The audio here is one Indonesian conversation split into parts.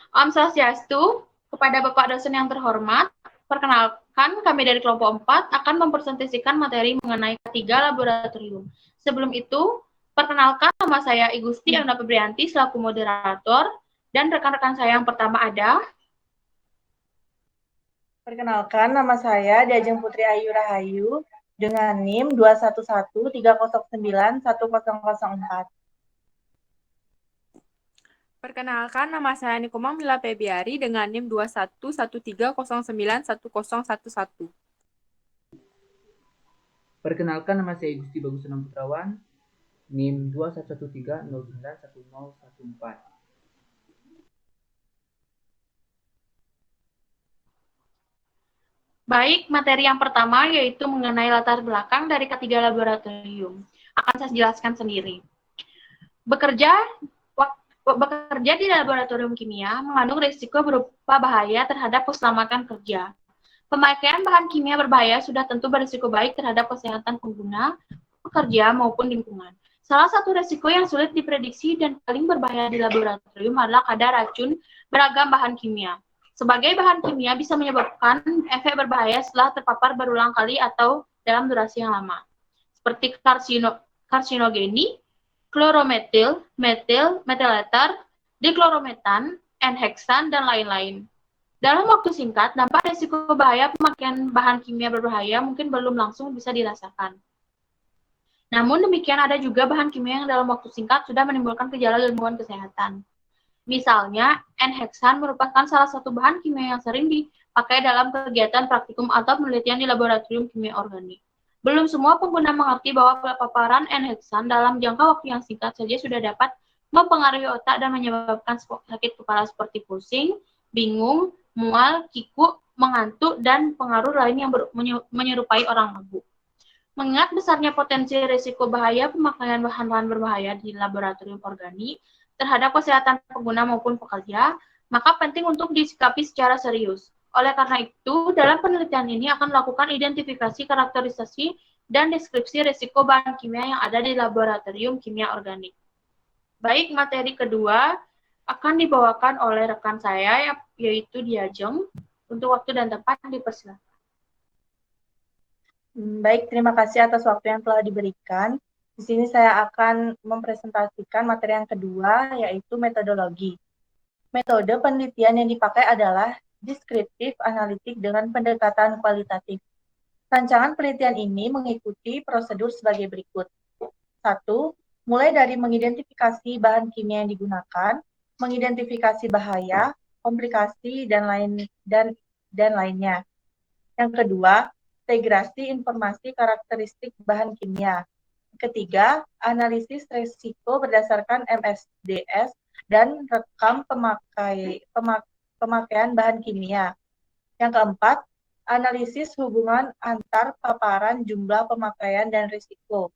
Om Swastiastu, kepada Bapak dosen yang terhormat, perkenalkan kami dari kelompok 4 akan mempresentasikan materi mengenai ketiga laboratorium. Sebelum itu, perkenalkan nama saya Igusti Enda Febrianti selaku moderator dan rekan-rekan saya yang pertama ada. Perkenalkan, nama saya Diajeng Putri Ayu Rahayu dengan NIM 211309104. Perkenalkan, nama saya Nikoma Mila Febiari dengan NIM 21130910111. Perkenalkan, nama saya Gusti Bagusan Putrawan, NIM 21130911014. Baik, materi yang pertama yaitu mengenai latar belakang dari ketiga laboratorium. Akan saya jelaskan sendiri. Bekerja di laboratorium kimia mengandung risiko berupa bahaya terhadap keselamatan kerja. Pemakaian bahan kimia berbahaya sudah tentu berisiko baik terhadap kesehatan pengguna, pekerja, maupun lingkungan. Salah satu risiko yang sulit diprediksi dan paling berbahaya di laboratorium adalah kadar racun beragam bahan kimia. Sebagai bahan kimia bisa menyebabkan efek berbahaya setelah terpapar berulang kali atau dalam durasi yang lama, seperti karsinogeni, klorometil, metil, metil ether, diklorometan, N-heksan, dan lain-lain. Dalam waktu singkat, dampak risiko bahaya pemakaian bahan kimia berbahaya mungkin belum langsung bisa dirasakan. Namun demikian ada juga bahan kimia yang dalam waktu singkat sudah menimbulkan gejala gangguan kesehatan. Misalnya, N-heksan merupakan salah satu bahan kimia yang sering dipakai dalam kegiatan praktikum atau penelitian di laboratorium kimia organik. Belum semua pengguna mengerti bahwa paparan N-heksan dalam jangka waktu yang singkat saja sudah dapat mempengaruhi otak dan menyebabkan sakit kepala seperti pusing, bingung, mual, kikuk, mengantuk, dan pengaruh lain yang menyerupai orang mabuk. Mengingat besarnya potensi risiko bahaya pemakaian bahan-bahan berbahaya di laboratorium organik terhadap kesehatan pengguna maupun pekerja, maka penting untuk disikapi secara serius. Oleh karena itu, dalam penelitian ini akan melakukan identifikasi, karakterisasi, dan deskripsi risiko bahan kimia yang ada di laboratorium kimia organik. Baik, materi kedua akan dibawakan oleh rekan saya, yaitu Diajeng. Untuk waktu dan tempat dipersilakan. Baik, terima kasih atas waktu yang telah diberikan. Di sini saya akan mempresentasikan materi yang kedua, yaitu metodologi. Metode penelitian yang dipakai adalah deskriptif analitik dengan pendekatan kualitatif. Rancangan penelitian ini mengikuti prosedur sebagai berikut. 1. Mulai dari mengidentifikasi bahan kimia yang digunakan, mengidentifikasi bahaya, komplikasi, dan lainnya. Yang kedua, integrasi informasi karakteristik bahan kimia. Ketiga, analisis risiko berdasarkan MSDS dan rekam pemakaian bahan kimia. Yang keempat, analisis hubungan antar paparan jumlah pemakaian dan risiko.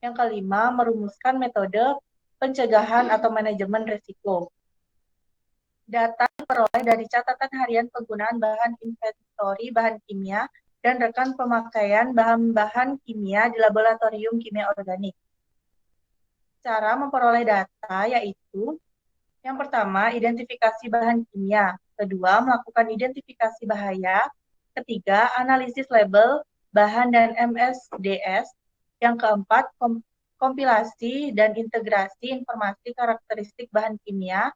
Yang kelima, merumuskan metode pencegahan atau manajemen risiko. Data diperoleh dari catatan harian penggunaan bahan inventory bahan kimia dan rekan pemakaian bahan-bahan kimia di laboratorium kimia organik. Cara memperoleh data yaitu yang pertama, identifikasi bahan kimia. Kedua, melakukan identifikasi bahaya. Ketiga, analisis label bahan dan MSDS. Yang keempat, kompilasi dan integrasi informasi karakteristik bahan kimia.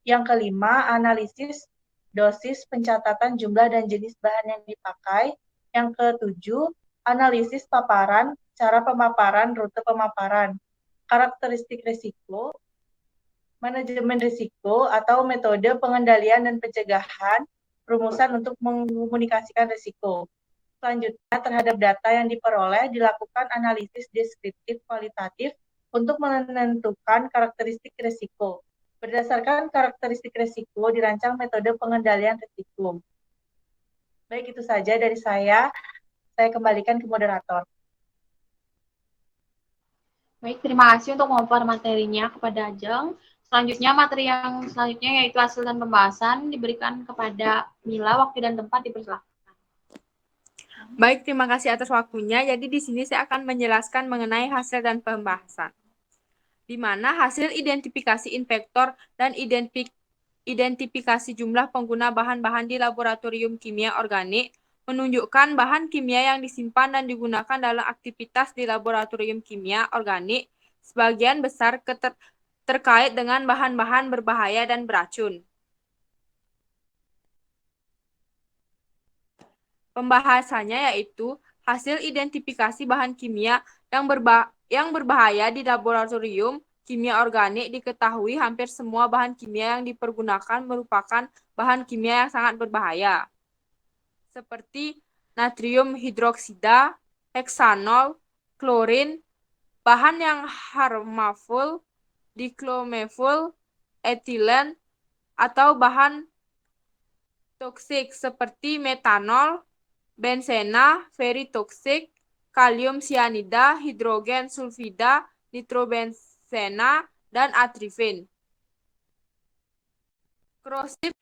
Yang kelima, analisis dosis, pencatatan jumlah dan jenis bahan yang dipakai. Yang ketujuh, analisis paparan, cara pemaparan, rute pemaparan, karakteristik risiko, manajemen risiko atau metode pengendalian dan pencegahan, rumusan untuk mengkomunikasikan risiko. Selanjutnya, terhadap data yang diperoleh dilakukan analisis deskriptif kualitatif untuk menentukan karakteristik risiko. Berdasarkan karakteristik risiko, dirancang metode pengendalian risiko. Baik, itu saja dari saya. Saya kembalikan ke moderator. Baik, terima kasih untuk memaparkan materinya kepada Ajeng. Selanjutnya, materi yang selanjutnya yaitu hasil dan pembahasan diberikan kepada Mila. Waktu dan tempat dipersilakan. Baik, terima kasih atas waktunya. Jadi di sini saya akan menjelaskan mengenai hasil dan pembahasan. Di mana hasil identifikasi infektor dan identifikasi jumlah pengguna bahan-bahan di laboratorium kimia organik, menunjukkan bahan kimia yang disimpan dan digunakan dalam aktivitas di laboratorium kimia organik, sebagian besar terkait dengan bahan-bahan berbahaya dan beracun. Pembahasannya yaitu hasil identifikasi bahan kimia yang berbahaya di laboratorium kimia organik. Diketahui hampir semua bahan kimia yang dipergunakan merupakan bahan kimia yang sangat berbahaya, seperti natrium hidroksida, heksanol, klorin, bahan yang harmful, diklomeful, etilen, atau bahan toksik seperti metanol, benzena, very toxic, kalium sianida, hidrogen sulfida, nitrobenzena, dan atrifin. Korosif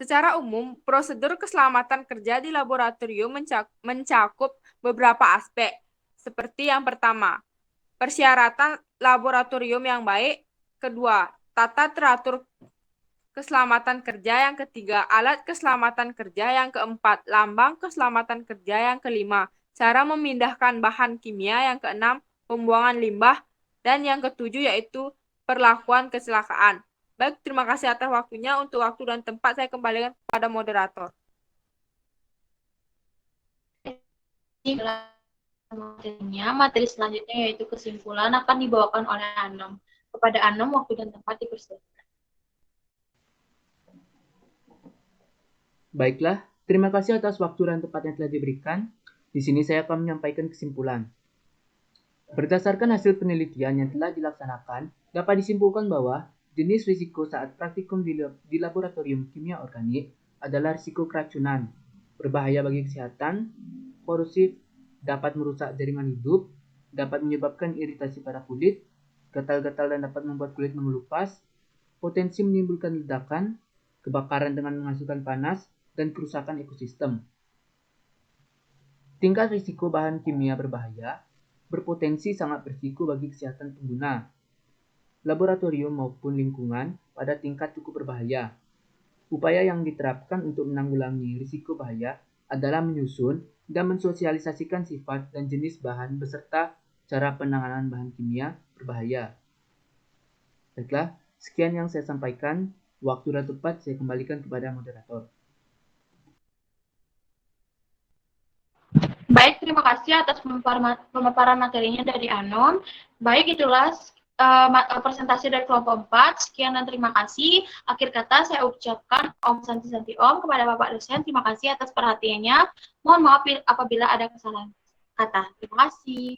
Secara umum, prosedur keselamatan kerja di laboratorium mencakup beberapa aspek, seperti yang pertama, persyaratan laboratorium yang baik, kedua, tata teratur keselamatan kerja, yang ketiga, alat keselamatan kerja, yang keempat, lambang keselamatan kerja, yang kelima, cara memindahkan bahan kimia, yang keenam, pembuangan limbah, dan yang ketujuh yaitu perlakuan kecelakaan. Baik, terima kasih atas waktunya. Untuk waktu dan tempat saya kembalikan kepada moderator. Materi selanjutnya yaitu kesimpulan akan dibawakan oleh Anom. Kepada Anom, waktu dan tempat dipersilakan. Baiklah, terima kasih atas waktu dan tempat yang telah diberikan. Di sini saya akan menyampaikan kesimpulan. Berdasarkan hasil penelitian yang telah dilaksanakan, dapat disimpulkan bahwa jenis risiko saat praktikum di laboratorium kimia organik adalah risiko keracunan, berbahaya bagi kesehatan, korosif, dapat merusak jaringan hidup, dapat menyebabkan iritasi pada kulit, gatal-gatal dan dapat membuat kulit mengelupas, potensi menimbulkan ledakan, kebakaran dengan menghasilkan panas, dan kerusakan ekosistem. Tingkat risiko bahan kimia berbahaya berpotensi sangat berisiko bagi kesehatan pengguna, laboratorium maupun lingkungan pada tingkat cukup berbahaya. Upaya yang diterapkan untuk menanggulangi risiko bahaya adalah menyusun dan mensosialisasikan sifat dan jenis bahan beserta cara penanganan bahan kimia berbahaya. Baiklah, sekian yang saya sampaikan. Waktu dan tempat saya kembalikan kepada moderator. Baik, terima kasih atas pemaparan materinya dari Anom. Baik, itulah presentasi dari kelompok 4. Sekian dan terima kasih. Akhir kata saya ucapkan Om Santi Om kepada Bapak dosen. Terima kasih atas perhatiannya. Mohon maaf apabila ada kesalahan kata. Terima kasih.